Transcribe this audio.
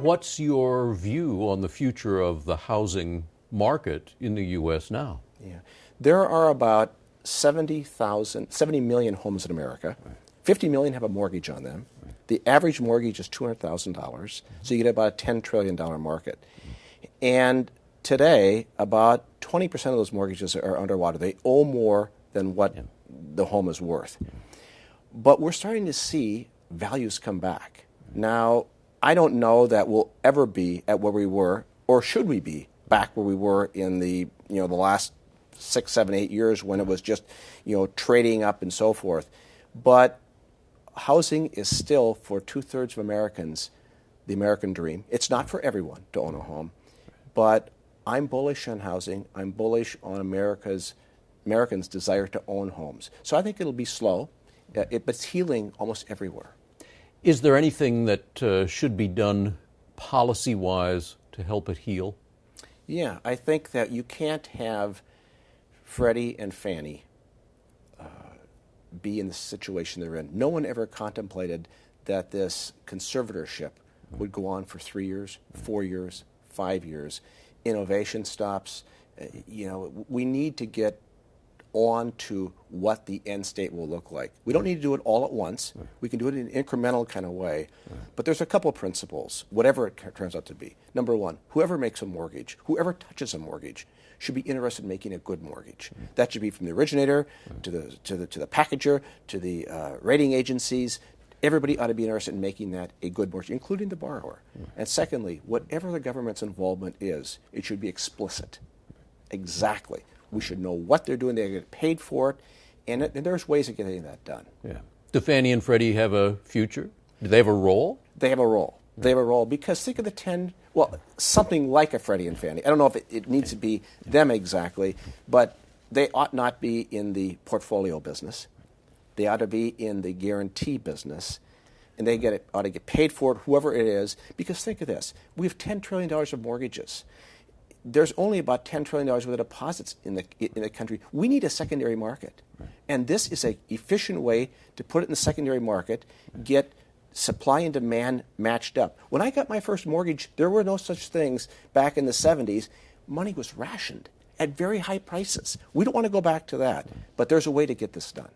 what's your view on the future of the housing market in the U.S. now? Yeah. There are about 70 million homes in America. 50 million have a mortgage on them. The average mortgage is $200,000, so you get about a $10 trillion market. And today, about 20% of those mortgages are underwater. They owe more than what the home is worth. But we're starting to see values come back. Now, I don't know that we'll ever be at where we were, or should we be back where we were in the last 6, 7, 8 years when it was just trading up and so forth. But housing is still, for 2/3 of Americans, the American dream. It's not for everyone to own a home, but I'm bullish on housing. I'm bullish on Americans' desire to own homes. So I think it'll be slow, but it's healing almost everywhere. Is there anything that should be done policy-wise to help it heal? Yeah, I think that you can't have Freddie and Fannie be in the situation they're in. No one ever contemplated that this conservatorship would go on for 3 years, 4 years, 5 years. Innovation stops. We need to get on to what the end state will look like. We don't need to do it all at once. We can do it in an incremental kind of way. But there's a couple of principles, whatever it turns out to be. Number one, whoever makes a mortgage, whoever touches a mortgage, should be interested in making a good mortgage. That should be from the originator to the packager to the rating agencies. Everybody ought to be interested in making that a good mortgage, including the borrower. And secondly, whatever the government's involvement is, it should be explicit. Exactly. We should know what they're doing. They get paid for it, and there's ways of getting that done. Yeah. Do Fannie and Freddie have a future? Do they have a role? They have a role. They have a role because think of the 10, something like a Freddie and Fannie. I don't know if it needs to be them exactly, but they ought not be in the portfolio business. They ought to be in the guarantee business, and they ought to get paid for it, whoever it is, because think of this. We have $10 trillion of mortgages. There's only about $10 trillion worth of deposits in the country. We need a secondary market. And this is an efficient way to put it in the secondary market, get supply and demand matched up. When I got my first mortgage, there were no such things back in the 70s. Money was rationed at very high prices. We don't want to go back to that, but there's a way to get this done.